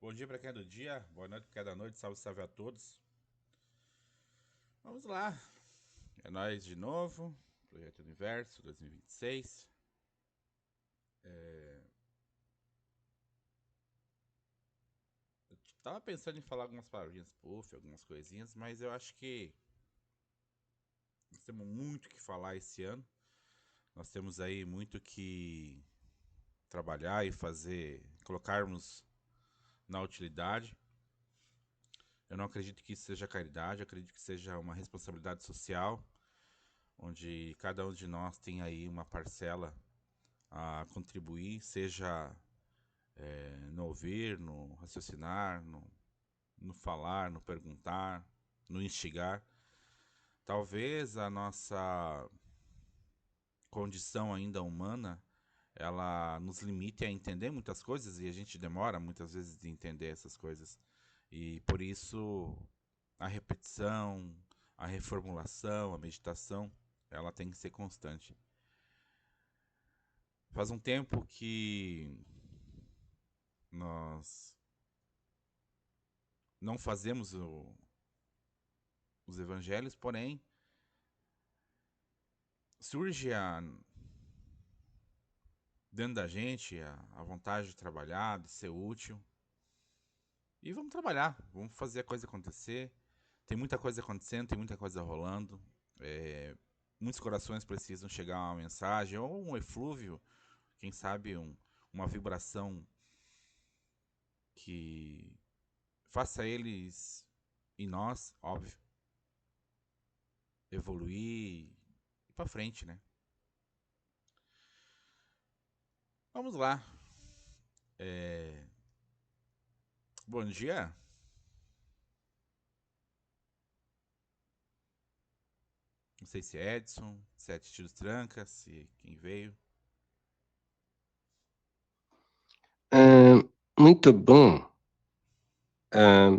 Bom dia para quem é do dia, boa noite para quem é da noite, salve, salve a todos. Vamos lá, é nós de novo, Projeto Universo 2026. Eu tava pensando em falar algumas palavrinhas puff, algumas coisinhas, mas eu acho que nós temos muito que falar esse ano. Nós temos aí muito que trabalhar e fazer, colocarmos na utilidade. Eu não acredito que isso seja caridade, eu acredito que seja uma responsabilidade social, onde cada um de nós tem aí uma parcela a contribuir, seja no ouvir, no raciocinar, no falar, no perguntar, no instigar. Talvez a nossa condição ainda humana ela nos limite a entender muitas coisas e a gente demora muitas vezes de entender essas coisas. E por isso a repetição, a reformulação, a meditação, ela tem que ser constante. Faz um tempo que nós não fazemos os evangelhos, porém surge dentro da gente a vontade de trabalhar, de ser útil. E vamos trabalhar, vamos fazer a coisa acontecer. Tem muita coisa acontecendo, tem muita coisa rolando. Muitos corações precisam chegar a uma mensagem, ou um eflúvio, quem sabe uma vibração que faça eles e nós, óbvio, evoluir e para frente, né? Vamos lá. É, Bom dia. Não sei se é Edson, se é Tio Tranca, se quem veio. Ah, muito bom, ah,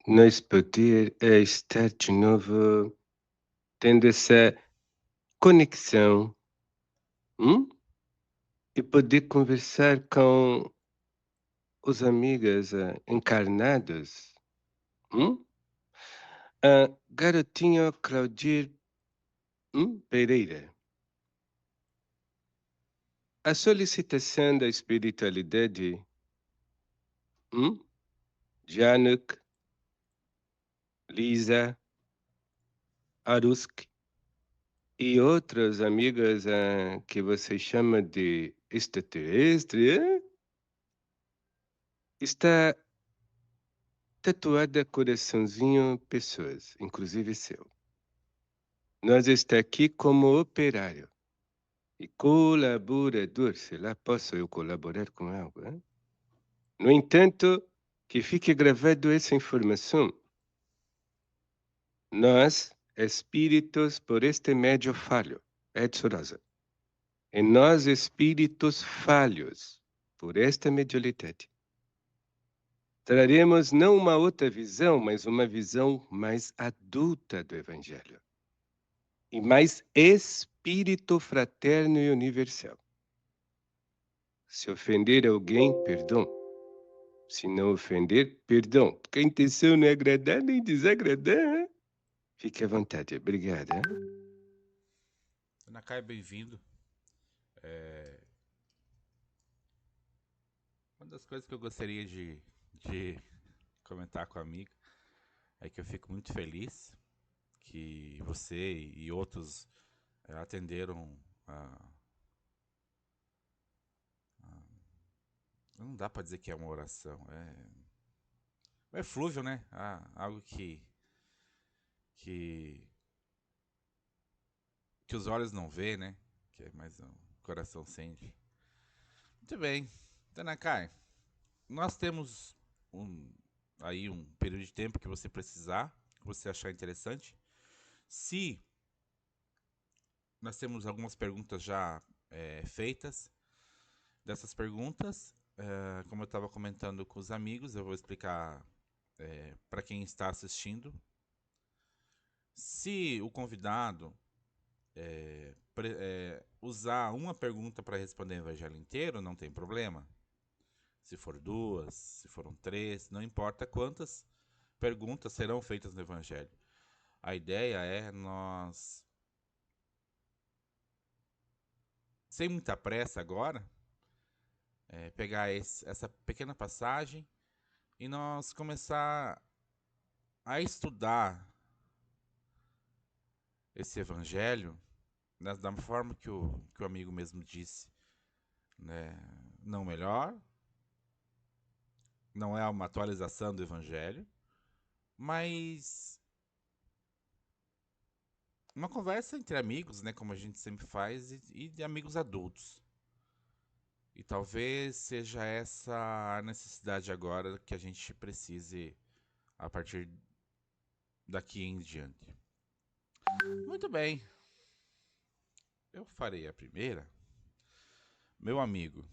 nós poder estar de novo tendo essa conexão, e poder conversar com os amigos encarnados. Hum? Garotinho Claudir Pereira, a solicitação da espiritualidade, hum? Januk, Lisa, Arusk e outros amigos que você chama de extraterrestre, está tatuada coraçãozinho pessoas, inclusive seu. Nós está aqui como operário e colaborador. Se lá posso eu colaborar com algo, hein? No entanto, que fique gravado essa informação. Nós, espíritos por este médio falho, Edson Rosa, e nós, espíritos falhos por esta medialidade, traremos não uma outra visão, mas uma visão mais adulta do Evangelho e mais espírito fraterno e universal. Se ofender alguém, perdão. Se não ofender, perdão. Porque a intenção não é agradar nem desagradar. Hein? Fique à vontade. Obrigado. Hein? Nakai, bem-vindo. É, Uma das coisas que eu gostaria de comentar com a amiga é que eu fico muito feliz que você e outros atenderam a- Não dá pra dizer que é uma oração, é flúvio, né? Algo que, que os olhos não vê, né? Que é mais o coração sente. Muito bem. Tanakai, nós temos um, um período de tempo que você precisar, que você achar interessante. Se nós temos algumas perguntas já feitas, dessas perguntas, como eu estava comentando com os amigos, eu vou explicar para quem está assistindo. Se o convidado usar uma pergunta para responder o evangelho inteiro, não tem problema. se for 2, se foram 3, não importa quantas perguntas serão feitas no Evangelho. A ideia é nós, sem muita pressa agora, pegar essa pequena passagem e nós começar a estudar esse Evangelho da forma que o amigo mesmo disse, né? Não melhor, não é uma atualização do Evangelho, mas uma conversa entre amigos, né? Como a gente sempre faz, e de amigos adultos. E talvez seja essa a necessidade agora que a gente precise a partir daqui em diante. Muito bem. Eu farei a primeira. Meu amigo,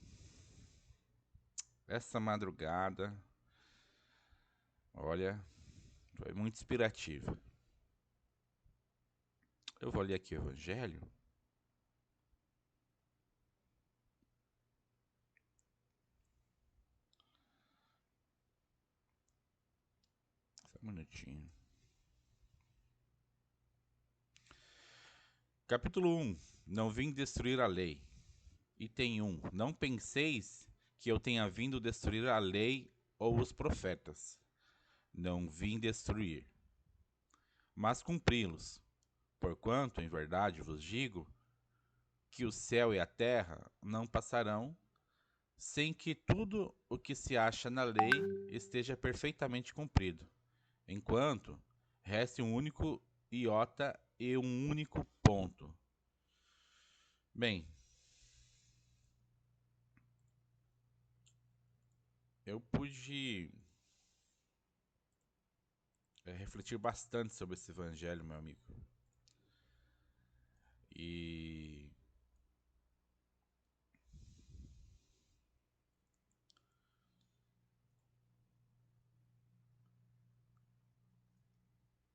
essa madrugada, olha, foi muito inspirativa. Eu vou ler aqui o Evangelho. Só um minutinho. Capítulo 1. Não vim destruir a lei. Item 1. Não penseis que eu tenha vindo destruir a lei ou os profetas. Não vim destruir, mas cumpri-los. Porquanto, em verdade vos digo, que o céu e a terra não passarão sem que tudo o que se acha na lei esteja perfeitamente cumprido, enquanto reste um único iota e um único ponto. Bem, eu pude refletir bastante sobre esse evangelho, meu amigo. E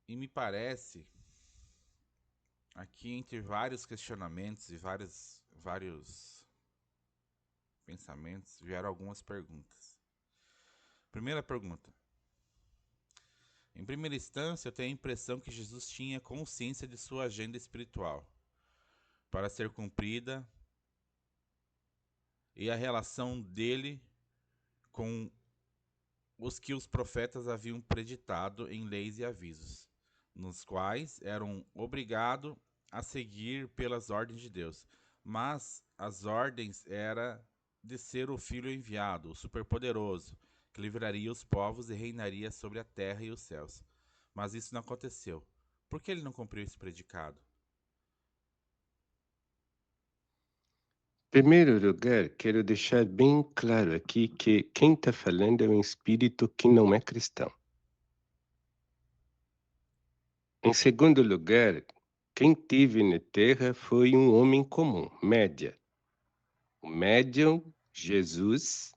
me parece, aqui entre vários questionamentos e vários pensamentos, vieram algumas perguntas. Primeira pergunta. Em primeira instância, eu tenho a impressão que Jesus tinha consciência de sua agenda espiritual para ser cumprida e a relação dele com os que os profetas haviam preditado em leis e avisos, nos quais eram obrigados a seguir pelas ordens de Deus. Mas as ordens era de ser o Filho enviado, o superpoderoso, que livraria os povos e reinaria sobre a terra e os céus. Mas isso não aconteceu. Por que ele não cumpriu esse predicado? Em primeiro lugar, quero deixar bem claro aqui que quem está falando é um espírito que não é cristão. Em segundo lugar, quem teve na Terra foi um homem comum, média. O médium Jesus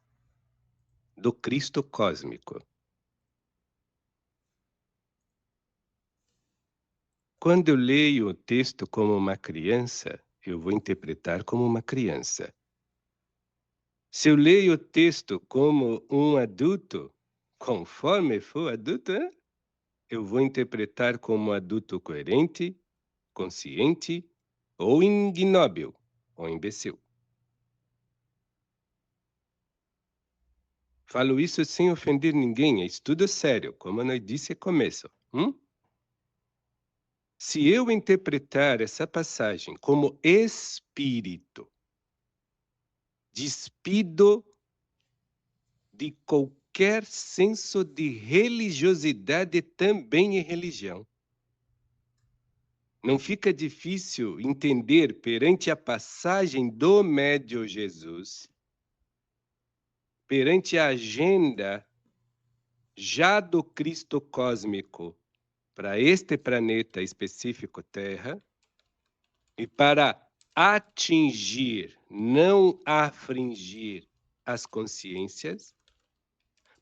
do Cristo cósmico. Quando eu leio o texto como uma criança, eu vou interpretar como uma criança. Se eu leio o texto como um adulto, conforme for adulto, eu vou interpretar como adulto coerente, consciente ou ignóbil ou imbecil. Falo isso sem ofender ninguém, é estudo sério, como nós disse no começo. Se eu interpretar essa passagem como espírito, despido de qualquer senso de religiosidade também em religião, não fica difícil entender perante a passagem do médio Jesus, perante a agenda já do Cristo cósmico para este planeta específico Terra, e para atingir, não afligir as consciências,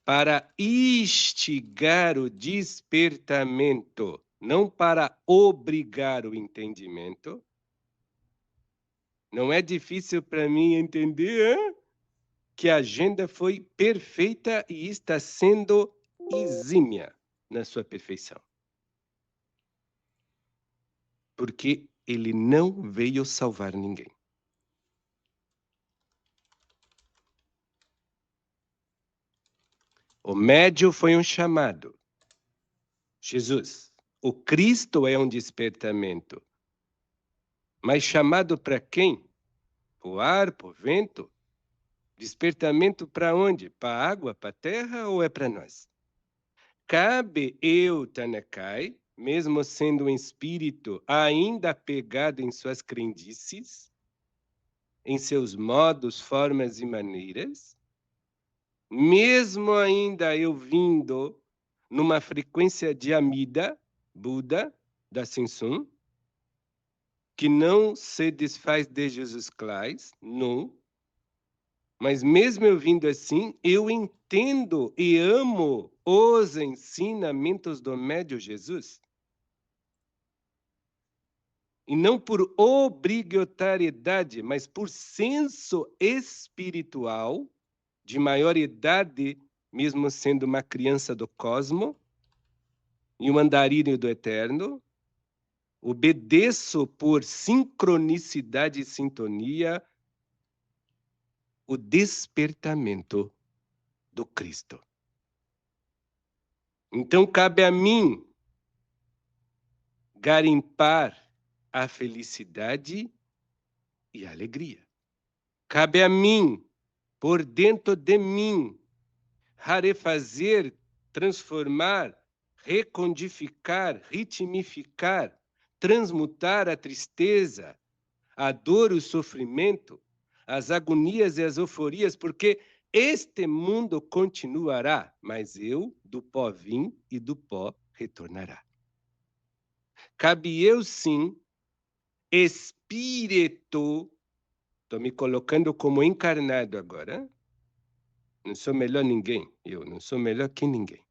para instigar o despertamento, não para obrigar o entendimento. Não é difícil para mim entender, hein? que a agenda foi perfeita e está sendo exímia na sua perfeição. Porque ele não veio salvar ninguém. O médio foi um chamado. Jesus. O Cristo é um despertamento. Mas chamado para quem? Para o ar, para o vento? Despertamento para onde? Para a água, para a terra ou é para nós? Cabe eu, Tanakai, mesmo sendo um espírito ainda apegado em suas crendices, em seus modos, formas e maneiras, mesmo ainda eu vindo numa frequência de Amida, Buda, da Sinsum, que não se desfaz de Jesus Christ, não. Mas mesmo eu vindo assim, eu entendo e amo os ensinamentos do médio Jesus. E não por obrigatoriedade, mas por senso espiritual, de maior idade, mesmo sendo uma criança do cosmo, e um andarilho do eterno, obedeço por sincronicidade e sintonia o despertamento do Cristo. Então cabe a mim garimpar a felicidade e a alegria. Cabe a mim, por dentro de mim, rarefazer, transformar, recondificar, ritmificar, transmutar a tristeza, a dor, o sofrimento, as agonias e as euforias, porque este mundo continuará, mas eu do pó vim e do pó retornará. Cabe eu sim, espírito, estou me colocando como encarnado agora, não sou melhor ninguém, eu não sou melhor que ninguém.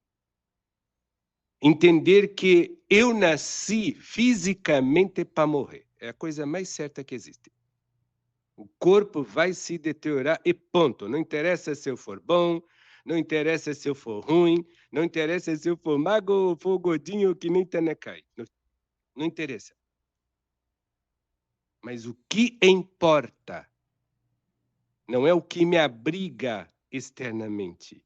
Entender que eu nasci fisicamente para morrer, é a coisa mais certa que existe. O corpo vai se deteriorar e ponto. Não interessa se eu for bom, não interessa se eu for ruim, não interessa se eu for magro ou for gordinho que nem Tanakai. Não interessa. Mas o que importa não é o que me abriga externamente.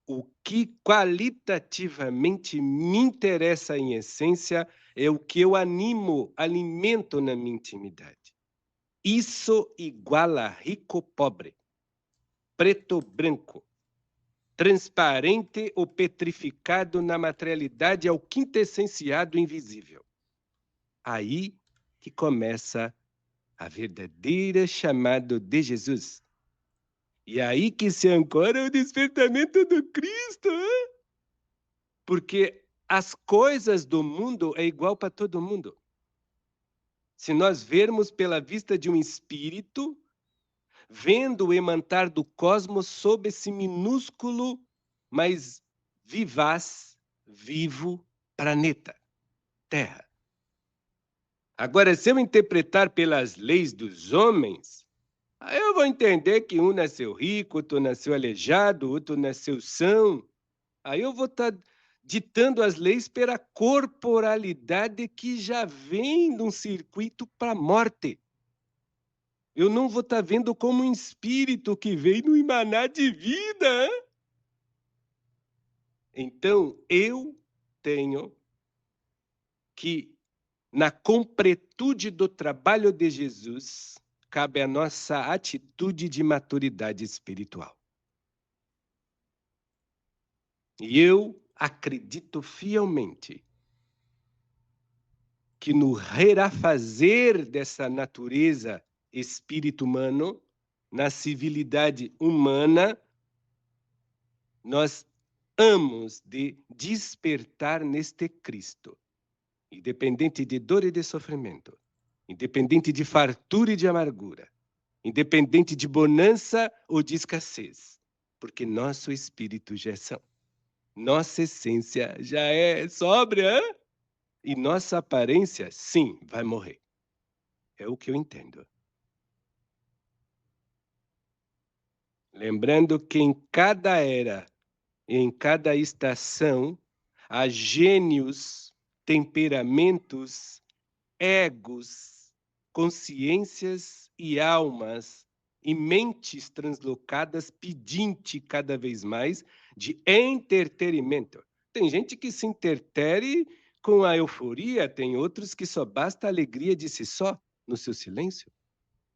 O que qualitativamente me interessa em essência é o que eu alimento na minha intimidade. Isso iguala rico pobre, preto branco, transparente ou petrificado na materialidade ao quintessenciado invisível. Aí que começa a verdadeira chamada de Jesus. E aí que se ancora o despertamento do Cristo, hein? Porque as coisas do mundo é igual para todo mundo. Se nós vermos pela vista de um espírito, vendo o emantar do cosmos sob esse minúsculo, mas vivaz, vivo planeta, Terra. Agora, se eu interpretar pelas leis dos homens, aí eu vou entender que um nasceu rico, outro nasceu aleijado, outro nasceu são. Aí eu vou estar ditando as leis pela corporalidade que já vem de um circuito para a morte. Eu não vou estar vendo como um espírito que veio no emanar de vida. Hein? Então, eu tenho que, na completude do trabalho de Jesus, cabe a nossa atitude de maturidade espiritual. E eu acredito fielmente que no reafazer dessa natureza espírito humano, na civilidade humana, nós hamos de despertar neste Cristo, independente de dor e de sofrimento, independente de fartura e de amargura, independente de bonança ou de escassez, porque nosso espírito já é são. Nossa essência já é sóbria, hein? E nossa aparência, sim, vai morrer. É o que eu entendo. Lembrando que em cada era, em cada estação, há gênios, temperamentos, egos, consciências e almas e mentes translocadas pedinte cada vez mais de entretenimento. Tem gente que se intertere com a euforia, tem outros que só basta a alegria de si só, no seu silêncio.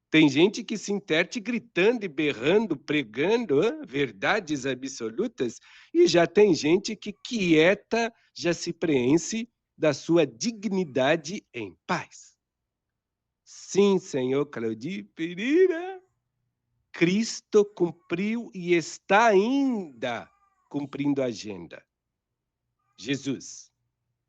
Tem gente que se interte gritando e berrando, pregando verdades absolutas, e já tem gente que quieta já se preenche da sua dignidade em paz. Sim, Senhor Claudio Pereira, Cristo cumpriu e está ainda cumprindo a agenda. Jesus.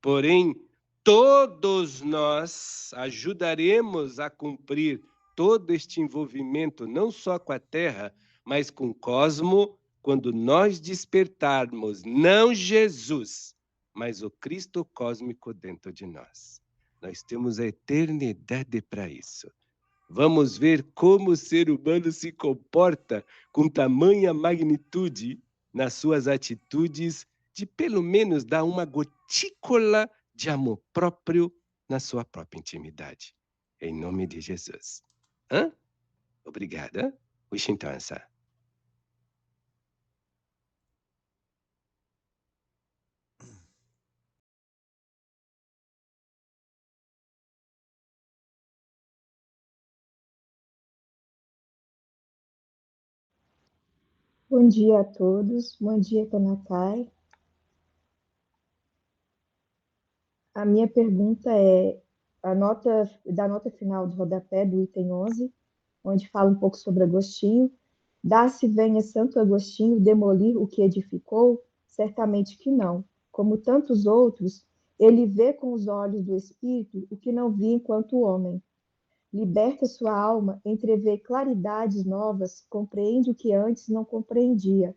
Porém, todos nós ajudaremos a cumprir todo este envolvimento, não só com a Terra, mas com o cosmo, quando nós despertarmos, não Jesus, mas o Cristo cósmico dentro de nós. Nós temos a eternidade para isso. Vamos ver como o ser humano se comporta com tamanha magnitude nas suas atitudes de pelo menos dar uma gotícula de amor próprio na sua própria intimidade. Em nome de Jesus. Obrigada. Wishintansa. Bom dia a todos. Bom dia, Tanakai. A minha pergunta é da nota final do rodapé do item 11, onde fala um pouco sobre Agostinho. Dá-se venha Santo Agostinho demolir o que edificou? Certamente que não. Como tantos outros, ele vê com os olhos do espírito o que não via enquanto homem. Liberta sua alma, entrevê claridades novas, compreende o que antes não compreendia.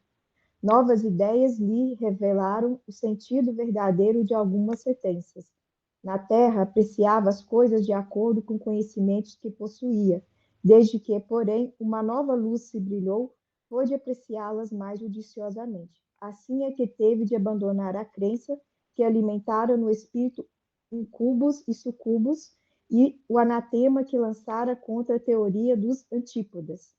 Novas ideias lhe revelaram o sentido verdadeiro de algumas sentenças. Na terra, apreciava as coisas de acordo com conhecimentos que possuía, desde que, porém, uma nova luz se brilhou, pôde apreciá-las mais judiciosamente. Assim é que teve de abandonar a crença que alimentara no espírito incubos e sucubos e o anatema que lançara contra a teoria dos antípodas.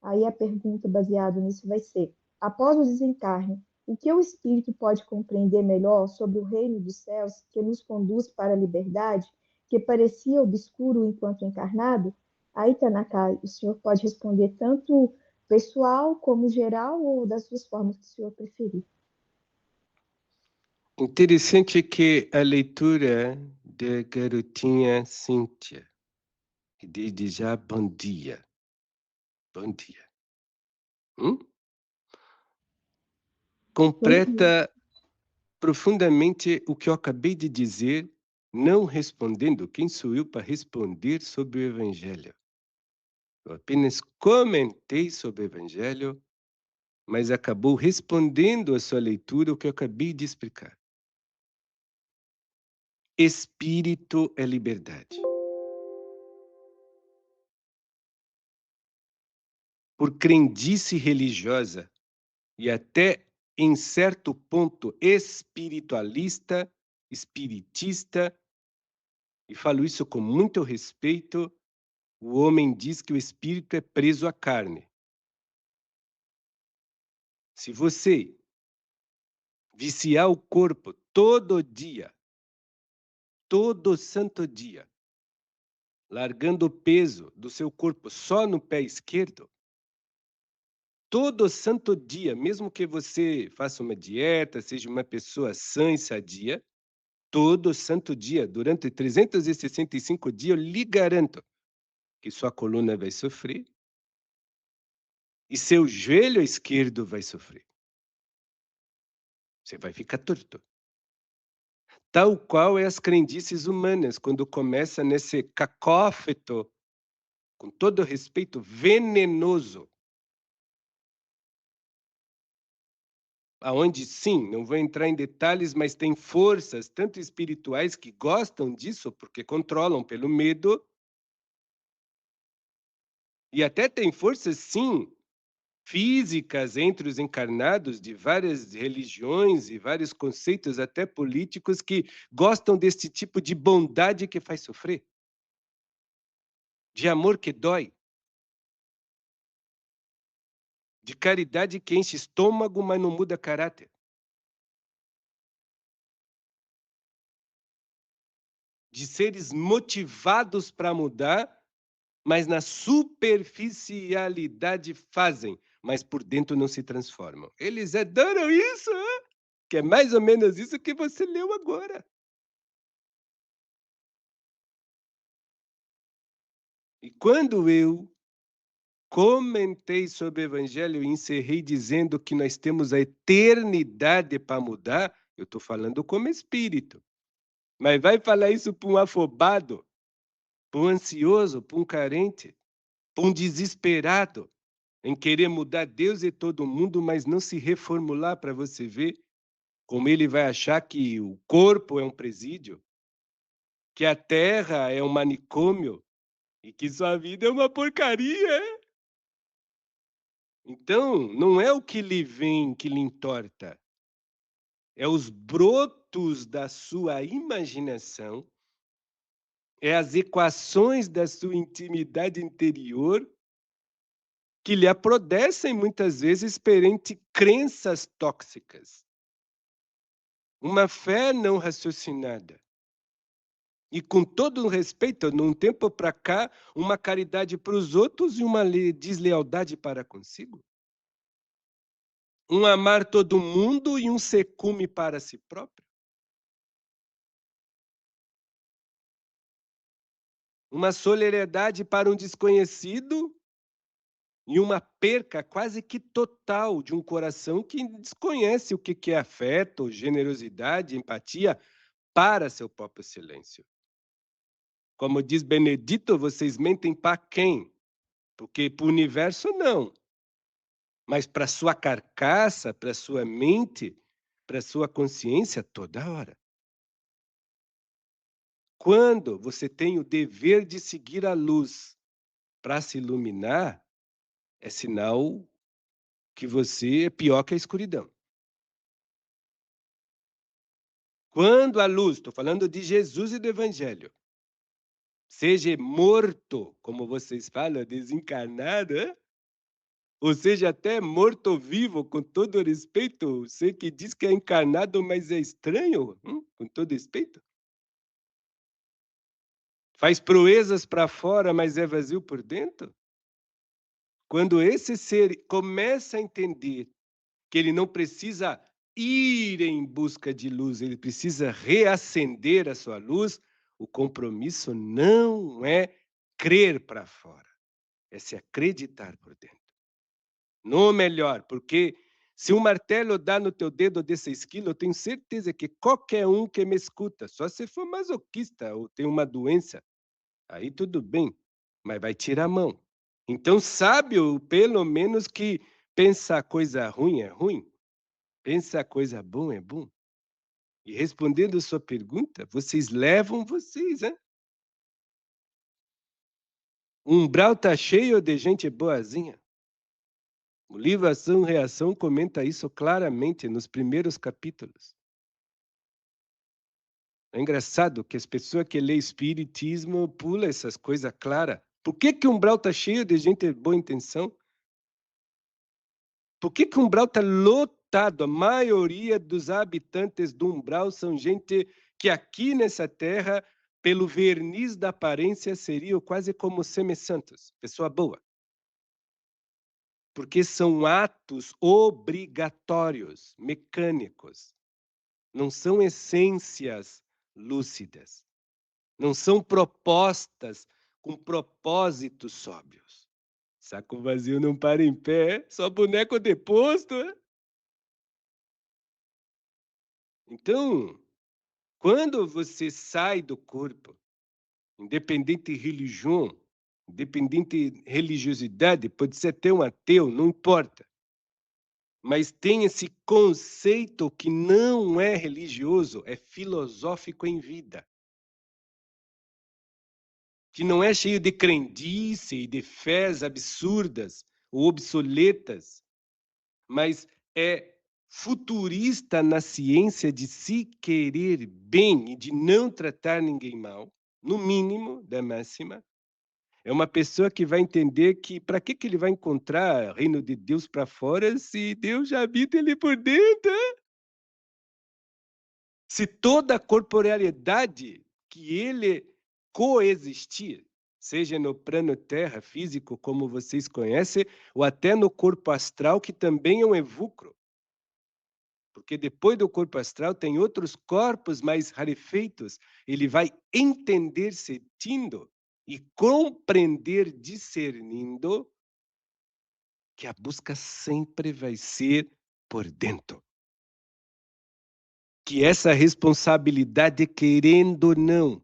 Aí a pergunta baseada nisso vai ser: após o desencarne, o que o espírito pode compreender melhor sobre o reino dos céus que nos conduz para a liberdade, que parecia obscuro enquanto encarnado? Aí, Tanakai, o senhor pode responder tanto pessoal como geral ou das duas formas que o senhor preferir. Interessante que a leitura da garotinha Cíntia, que desde já bom dia. Bom dia. Completa profundamente o que eu acabei de dizer, não respondendo. Quem sou eu para responder sobre o Evangelho? Eu apenas comentei sobre o Evangelho, mas acabou respondendo à sua leitura o que eu acabei de explicar. Espírito é liberdade. Por crendice religiosa e até em certo ponto espiritualista, espiritista, e falo isso com muito respeito, o homem diz que o espírito é preso à carne. Se você viciar o corpo todo dia, todo santo dia, largando o peso do seu corpo só no pé esquerdo, todo santo dia, mesmo que você faça uma dieta, seja uma pessoa sã e sadia, todo santo dia, durante 365 dias, eu lhe garanto que sua coluna vai sofrer e seu joelho esquerdo vai sofrer. Você vai ficar torto. Tal qual é as crendices humanas, quando começa nesse cacófato, com todo respeito, venenoso, aonde sim, não vou entrar em detalhes, mas tem forças, tanto espirituais, que gostam disso, porque controlam pelo medo, e até tem forças, sim, físicas entre os encarnados de várias religiões e vários conceitos, até políticos, que gostam deste tipo de bondade que faz sofrer, de amor que dói, de caridade que enche estômago, mas não muda caráter. De seres motivados para mudar, mas na superficialidade fazem, mas por dentro não se transformam. Eles adoram isso, que é mais ou menos isso que você leu agora. E quando eu comentei sobre o Evangelho e encerrei dizendo que nós temos a eternidade para mudar, eu estou falando como espírito. Mas vai falar isso para um afobado, para um ansioso, para um carente, para um desesperado em querer mudar Deus e todo mundo, mas não se reformular para você ver como ele vai achar que o corpo é um presídio, que a terra é um manicômio e que sua vida é uma porcaria. Então, não é o que lhe vem que lhe entorta, é os brotos da sua imaginação, é as equações da sua intimidade interior que lhe aprodecem muitas vezes perante crenças tóxicas. Uma fé não raciocinada. E com todo o respeito, num tempo para cá, uma caridade para os outros e uma deslealdade para consigo. Um amar todo mundo e um secume para si próprio. Uma solidariedade para um desconhecido e uma perca quase que total de um coração que desconhece o que é afeto, generosidade, empatia para seu próprio silêncio. Como diz Benedito, vocês mentem para quem? Porque para o universo não. Mas para sua carcaça, para sua mente, para sua consciência, toda hora. Quando você tem o dever de seguir a luz para se iluminar, é sinal que você é pior que a escuridão. Quando a luz, estou falando de Jesus e do Evangelho, seja morto, como vocês falam, desencarnado, ou seja, até morto-vivo, com todo respeito, você que diz que é encarnado, mas é estranho, com todo respeito. Faz proezas para fora, mas é vazio por dentro. Quando esse ser começa a entender que ele não precisa ir em busca de luz, ele precisa reacender a sua luz, o compromisso não é crer para fora, é se acreditar por dentro. No melhor, porque se um martelo dá no teu dedo de 6 quilos, eu tenho certeza que qualquer um que me escuta, só se for masoquista ou tem uma doença, aí tudo bem, mas vai tirar a mão. Então, sabe, pelo menos, que pensar coisa ruim é ruim, pensar coisa bom é bom. E respondendo a sua pergunta, vocês levam vocês, hein? O umbral está cheio de gente boazinha. O livro Ação e Reação comenta isso claramente nos primeiros capítulos. É engraçado que as pessoas que lêem espiritismo pulam essas coisas claras. Por que o umbral está cheio de gente de boa intenção? Por que o umbral está lotado? A maioria dos habitantes do umbral são gente que aqui nessa terra, pelo verniz da aparência, seriam quase como semi-santos, pessoa boa. Porque são atos obrigatórios, mecânicos. Não são essências lúcidas. Não são propostas com propósitos sóbrios. Saco vazio não para em pé, só boneco deposto. Então, quando você sai do corpo, independente de religião, independente de religiosidade, pode ser até um ateu, não importa. Mas tem esse conceito que não é religioso, é filosófico em vida. Que não é cheio de crendice e de fés absurdas, ou obsoletas, mas é futurista na ciência de se querer bem e de não tratar ninguém mal, no mínimo, da máxima. É uma pessoa que vai entender que para que ele vai encontrar o reino de Deus para fora se Deus já habita ele por dentro? Se toda a corporealidade que ele coexistir, seja no plano terra, físico, como vocês conhecem, ou até no corpo astral, que também é um evúcro. Porque depois do corpo astral tem outros corpos mais rarefeitos. Ele vai entender sentindo e compreender discernindo que a busca sempre vai ser por dentro. Que essa responsabilidade, querendo ou não,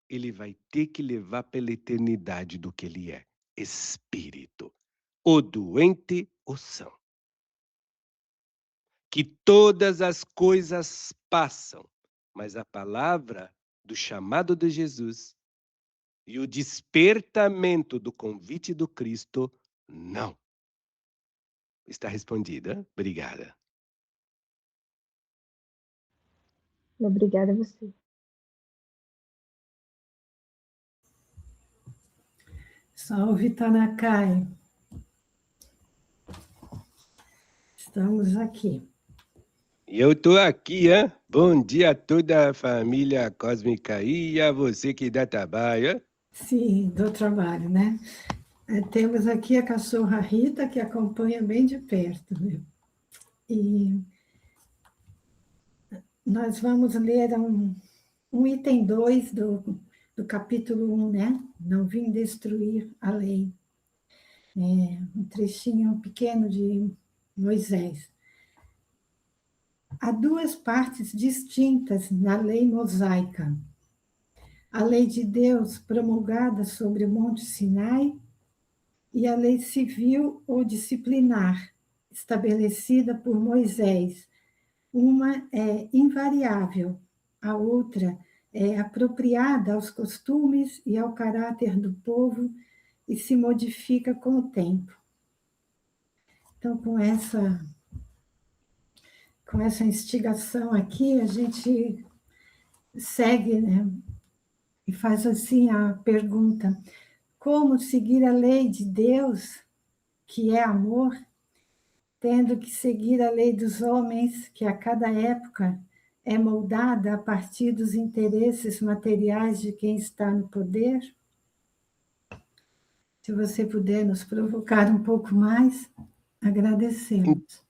ele vai ter que levar pela eternidade do que ele é, espírito, ou doente ou são. Que todas as coisas passam, mas a palavra do chamado de Jesus e o despertamento do convite do Cristo, não. Está respondida? Obrigada. Obrigada a você. Salve, Tanakai. Estamos aqui. E eu estou aqui, hein? Bom dia a toda a família cósmica e a você que dá trabalho. Sim, do trabalho, né? Temos aqui a cachorra Rita, que acompanha bem de perto. Viu? E nós vamos ler um item 2 do capítulo 1, né? Não vim destruir a lei. Um trechinho pequeno de Moisés. Há duas partes distintas na lei mosaica. A lei de Deus promulgada sobre o Monte Sinai e a lei civil ou disciplinar estabelecida por Moisés. Uma é invariável, a outra é apropriada aos costumes e ao caráter do povo e se modifica com o tempo. Então, com essa instigação aqui, a gente segue, né? E faz assim a pergunta: como seguir a lei de Deus, que é amor, tendo que seguir a lei dos homens, que a cada época é moldada a partir dos interesses materiais de quem está no poder? Se você puder nos provocar um pouco mais, agradecemos.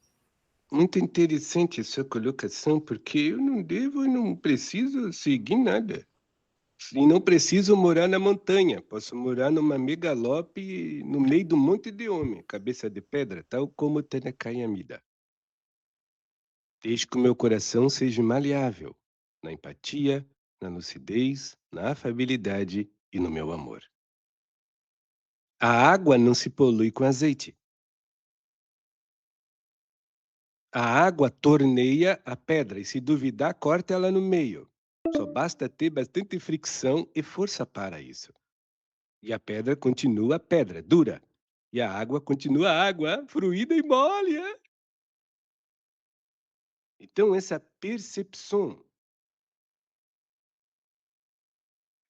Muito interessante a sua colocação, porque eu não devo e não preciso seguir nada. E não preciso morar na montanha, posso morar numa megalópole no meio de um monte de homem, cabeça de pedra, tal como Tanakai Amida. Desde que o meu coração seja maleável, na empatia, na lucidez, na afabilidade e no meu amor. A água não se polui com azeite. A água torneia a pedra e, se duvidar, corta ela no meio. Só basta ter bastante fricção e força para isso. E a pedra continua pedra, dura. E a água continua água, fluida e mole. Então, essa percepção,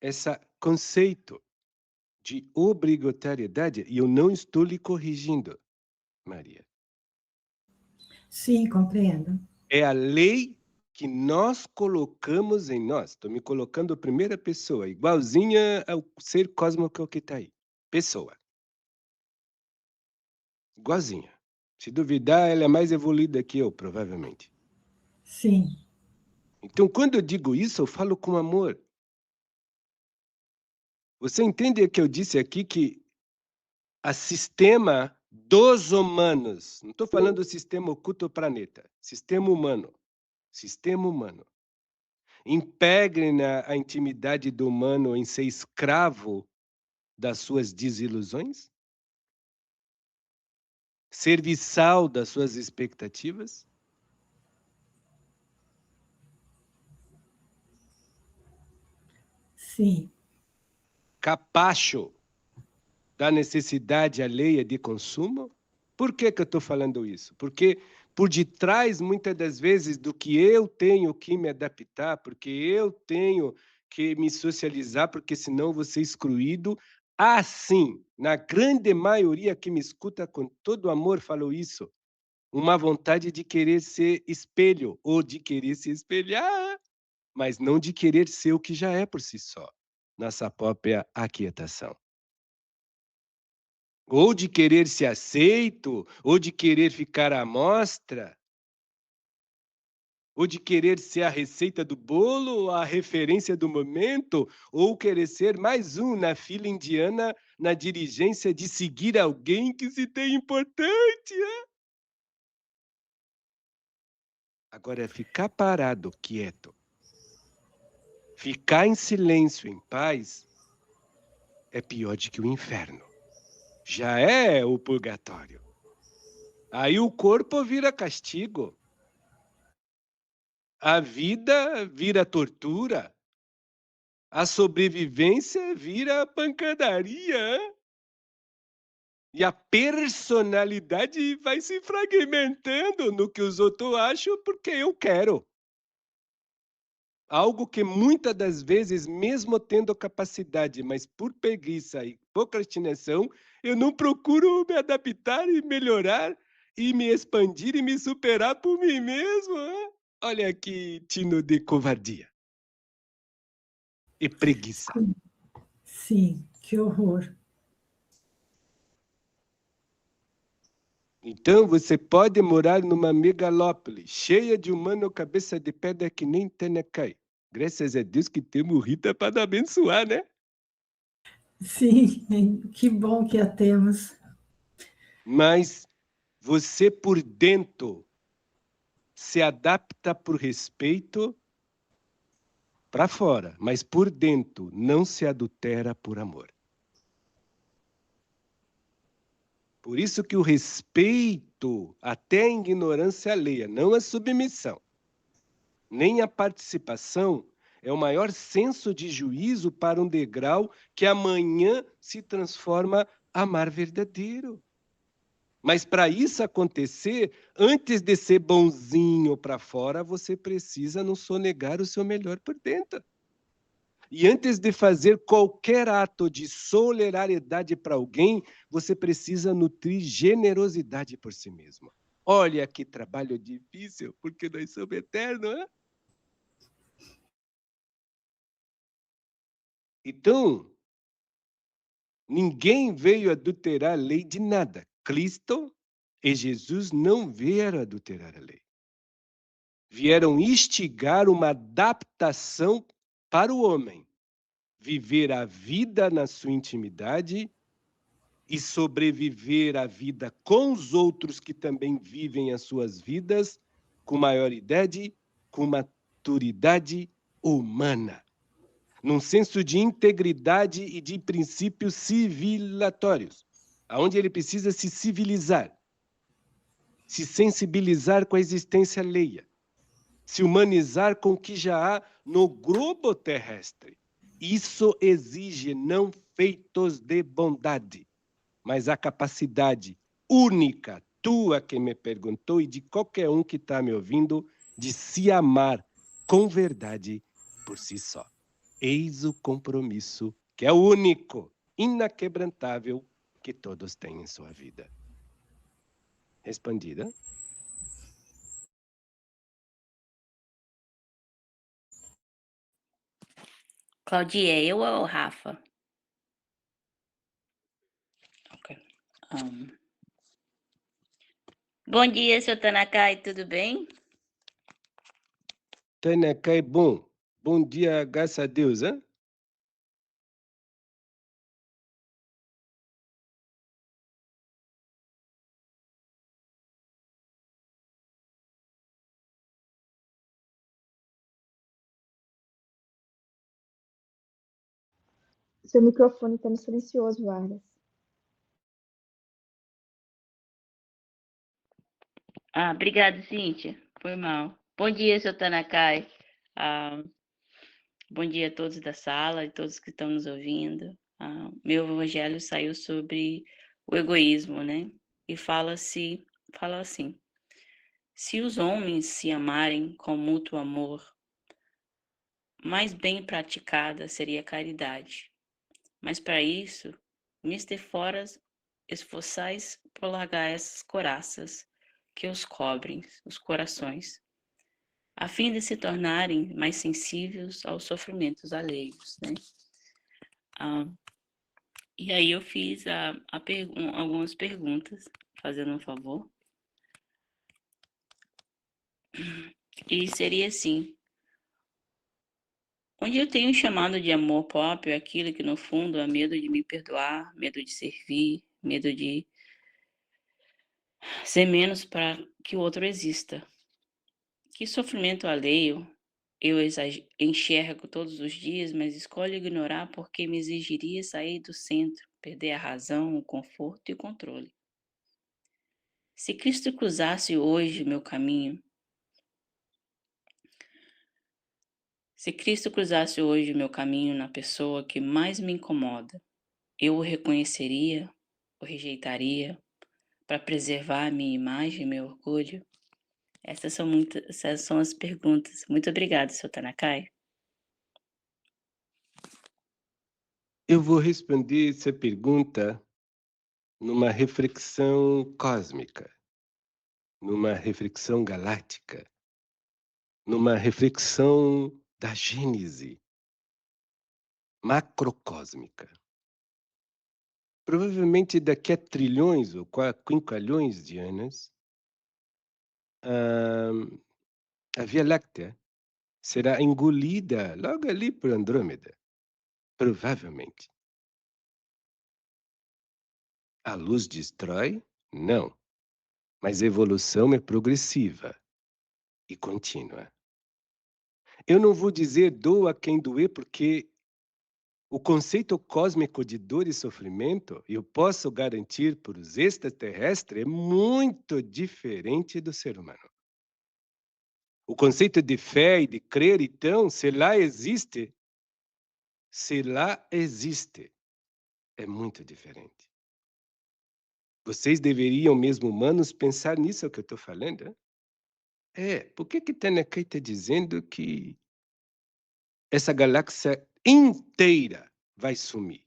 esse conceito de obrigatoriedade, e eu não estou lhe corrigindo, Maria. Sim, compreendo. É a lei que nós colocamos em nós. Estou me colocando a primeira pessoa, igualzinha ao ser cósmico que está aí. Pessoa. Igualzinha. Se duvidar, ela é mais evoluída que eu, provavelmente. Sim. Então, quando eu digo isso, eu falo com amor. Você entende que eu disse aqui que o sistema dos humanos, não estou falando do sistema oculto planeta, sistema humano, impregna a intimidade do humano em ser escravo das suas desilusões? Serviçal das suas expectativas? Sim. Capacho da necessidade alheia de consumo? Por que eu estou falando isso? Porque por detrás, muitas das vezes, do que eu tenho que me adaptar, porque eu tenho que me socializar, porque senão vou ser excluído, assim, na grande maioria que me escuta com todo amor, falo isso, uma vontade de querer ser espelho, ou de querer se espelhar, mas não de querer ser o que já é por si só, nossa própria aquietação. Ou de querer ser aceito, ou de querer ficar à mostra, ou de querer ser a receita do bolo, a referência do momento, ou querer ser mais um na fila indiana, na diligência de seguir alguém que se tem importante. Agora é ficar parado, quieto, ficar em silêncio, em paz, é pior do que o inferno. Já é o purgatório. Aí o corpo vira castigo. A vida vira tortura. A sobrevivência vira pancadaria. E a personalidade vai se fragmentando no que os outros acham porque eu quero. Algo que muitas das vezes, mesmo tendo capacidade, mas por preguiça e procrastinação, eu não procuro me adaptar e melhorar e me expandir e me superar por mim mesmo. Olha que tino de covardia e preguiça. Sim, que horror. Então você pode morar numa megalópole cheia de humano cabeça de pedra que nem Tenecai. Graças a Deus que temos Rita para abençoar, né? Sim, que bom que a temos. Mas você por dentro se adapta por respeito para fora, mas por dentro não se adultera por amor. Por isso que o respeito, até a ignorância alheia, não a submissão, nem a participação, é o maior senso de juízo para um degrau que amanhã se transforma amar verdadeiro. Mas para isso acontecer, antes de ser bonzinho para fora, você precisa não sonegar o seu melhor por dentro. E antes de fazer qualquer ato de solidariedade para alguém, você precisa nutrir generosidade por si mesmo. Olha que trabalho difícil, porque nós somos eternos, hein? Então, ninguém veio adulterar a lei de nada. Cristo e Jesus não vieram adulterar a lei. Vieram instigar uma adaptação para o homem, viver a vida na sua intimidade e sobreviver a vida com os outros que também vivem as suas vidas com maioridade, com maturidade humana, num senso de integridade e de princípios civilizatórios, aonde ele precisa se civilizar, se sensibilizar com a existência alheia, se humanizar com o que já há no globo terrestre. Isso exige não feitos de bondade, mas a capacidade única, tua que me perguntou e de qualquer um que está me ouvindo, de se amar com verdade por si só. Eis o compromisso que é o único, inaquebrantável, que todos têm em sua vida. Respondida? Claudia, eu ou Rafa? Ok. Bom dia, seu Tanakai, tudo bem? Tanakai, bom. Bom dia, graças a Deus, hein? Seu microfone está no silencioso, Vargas. Obrigada, Cíntia. Foi mal. Bom dia, seu Tanakai. Bom dia a todos da sala e todos que estão nos ouvindo. Meu evangelho saiu sobre o egoísmo, né? e fala assim: se os homens se amarem com mútuo amor, mais bem praticada seria a caridade. Mas para isso, mister foras esforçais por largar essas coraças que os cobrem, os corações, a fim de se tornarem mais sensíveis aos sofrimentos alheios, né? E aí eu fiz algumas perguntas, fazendo um favor. E seria assim: onde eu tenho chamado de amor próprio aquilo que no fundo é medo de me perdoar, medo de servir, medo de ser menos para que o outro exista. Que sofrimento alheio eu enxergo todos os dias, mas escolho ignorar porque me exigiria sair do centro, perder a razão, o conforto e o controle. Se Cristo cruzasse hoje meu caminho, se Cristo cruzasse hoje meu caminho na pessoa que mais me incomoda, eu o reconheceria, o rejeitaria, para preservar a minha imagem e meu orgulho? Essas são as perguntas. Muito obrigada, Sr. Tanakai. Eu vou responder essa pergunta numa reflexão cósmica, numa reflexão galáctica, numa reflexão da Gênese macrocósmica. Provavelmente daqui a trilhões ou quincalhões de anos, a Via Láctea será engolida logo ali por Andrômeda, provavelmente. A luz destrói? Não. Mas a evolução é progressiva e contínua. Eu não vou dizer doa quem doer, porque o conceito cósmico de dor e sofrimento, eu posso garantir para os extraterrestres, é muito diferente do ser humano. O conceito de fé e de crer, então, se lá existe, é muito diferente. Vocês deveriam, mesmo humanos, pensar nisso que eu estou falando. Por que Tanakai está dizendo que essa galáxia inteira vai sumir?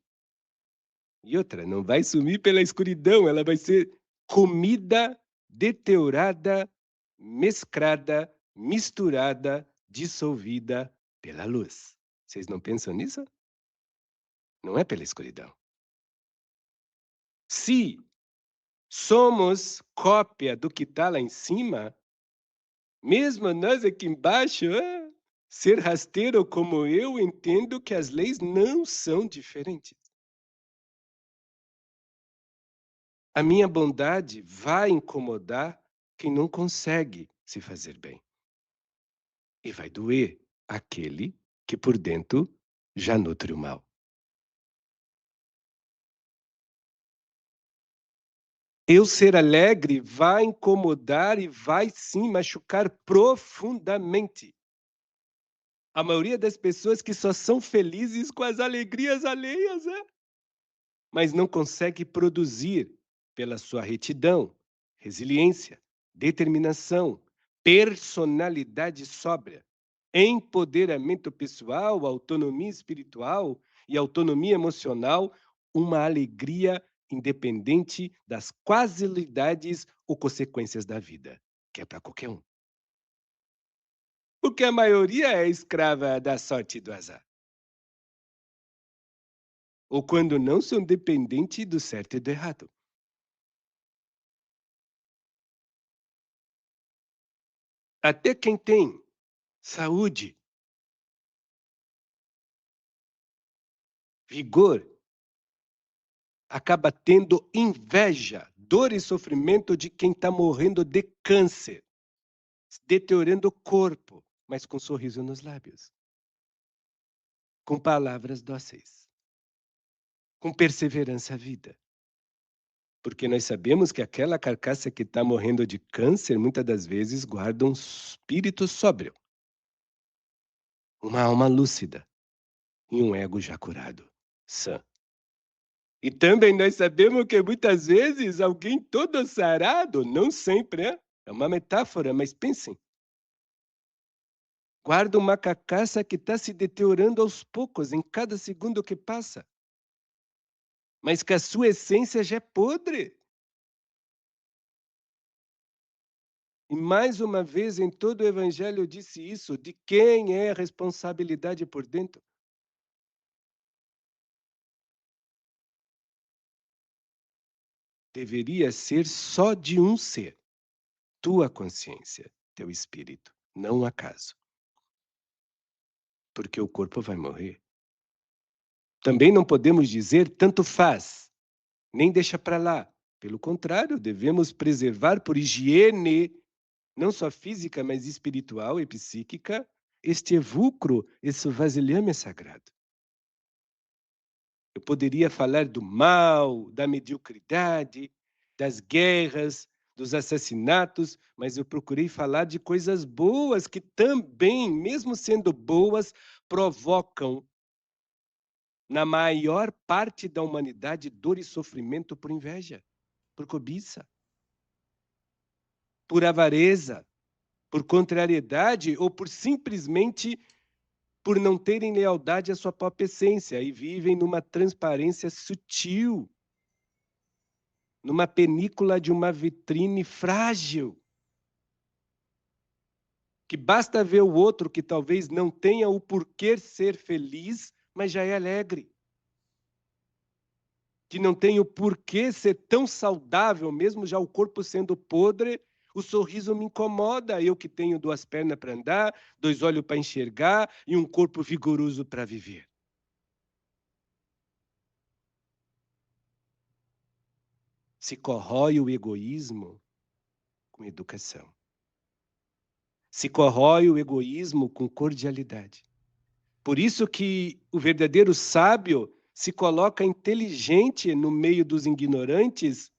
E outra, não vai sumir pela escuridão, ela vai ser comida, deteriorada, mesclada, misturada, dissolvida pela luz. Vocês não pensam nisso? Não é pela escuridão. Se somos cópia do que está lá em cima, mesmo nós aqui embaixo, ser rasteiro como eu, entendo que as leis não são diferentes. A minha bondade vai incomodar quem não consegue se fazer bem. E vai doer aquele que por dentro já nutre o mal. Eu ser alegre vai incomodar e vai sim machucar profundamente a maioria das pessoas que só são felizes com as alegrias alheias, mas não consegue produzir pela sua retidão, resiliência, determinação, personalidade sóbria, empoderamento pessoal, autonomia espiritual e autonomia emocional, uma alegria independente das casualidades ou consequências da vida, que é para qualquer um. Porque a maioria é escrava da sorte e do azar. Ou quando não são dependentes do certo e do errado. Até quem tem saúde, vigor, acaba tendo inveja, dor e sofrimento de quem está morrendo de câncer, deteriorando o corpo, mas com sorriso nos lábios, com palavras dóceis, com perseverança à vida. Porque nós sabemos que aquela carcaça que está morrendo de câncer, muitas das vezes guarda um espírito sóbrio, uma alma lúcida e um ego já curado, sã. E também nós sabemos que muitas vezes alguém todo sarado, não sempre, é uma metáfora, mas pensem. Guarda uma carcaça que está se deteriorando aos poucos, em cada segundo que passa. Mas que a sua essência já é podre. E mais uma vez em todo o Evangelho eu disse isso, de quem é a responsabilidade por dentro? Deveria ser só de um ser, tua consciência, teu espírito, não acaso. Porque o corpo vai morrer. Também não podemos dizer tanto faz, nem deixa para lá. Pelo contrário, devemos preservar por higiene, não só física, mas espiritual e psíquica, este evulcro, esse vasilhame sagrado. Eu poderia falar do mal, da mediocridade, das guerras, dos assassinatos, mas eu procurei falar de coisas boas que também, mesmo sendo boas, provocam na maior parte da humanidade dor e sofrimento por inveja, por cobiça, por avareza, por contrariedade ou por simplesmente por não terem lealdade à sua própria essência e vivem numa transparência sutil, numa película de uma vitrine frágil, que basta ver o outro que talvez não tenha o porquê ser feliz, mas já é alegre. Que não tem o porquê ser tão saudável, mesmo já o corpo sendo podre, o sorriso me incomoda. Eu que tenho 2 pernas para andar, 2 olhos para enxergar e um corpo vigoroso para viver. Se corrói o egoísmo com educação. Se corrói o egoísmo com cordialidade. Por isso que o verdadeiro sábio se coloca inteligente no meio dos ignorantes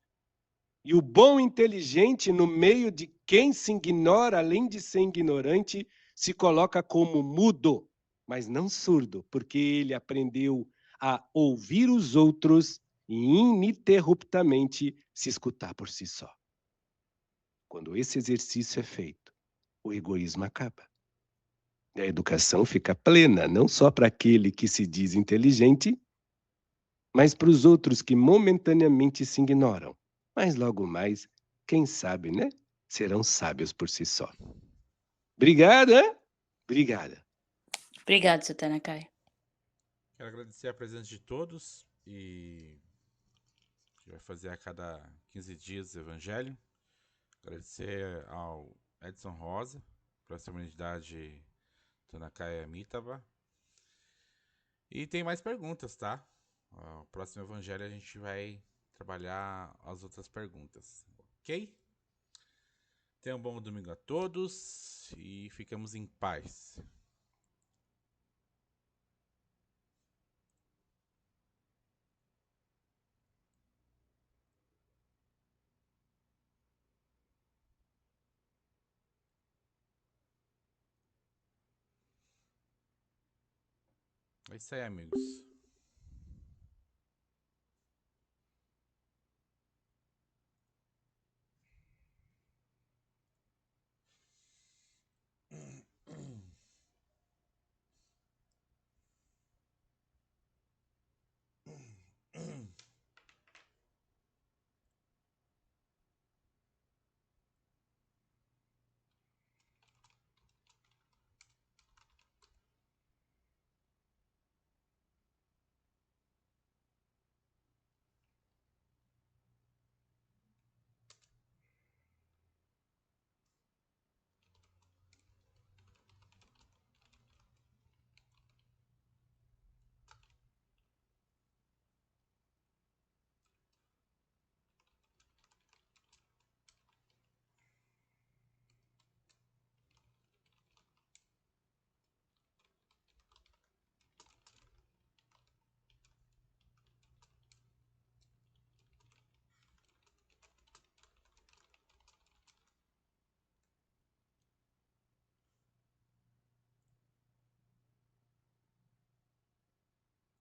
e o bom inteligente no meio de quem se ignora, além de ser ignorante, se coloca como mudo, mas não surdo, porque ele aprendeu a ouvir os outros e ininterruptamente se escutar por si só. Quando esse exercício é feito, o egoísmo acaba. E a educação fica plena, não só para aquele que se diz inteligente, mas para os outros que momentaneamente se ignoram. Mas logo mais, quem sabe, né? Serão sábios por si só. Obrigada! Obrigada. Obrigado, seu Tanakai. Quero agradecer a presença de todos e a gente vai fazer a cada 15 dias o Evangelho. Agradecer ao Edson Rosa, para essa unidade Tanakai Amitabha. E tem mais perguntas, tá? O próximo Evangelho a gente vai trabalhar as outras perguntas, ok? Tenham um bom domingo a todos e ficamos em paz. É isso aí, amigos.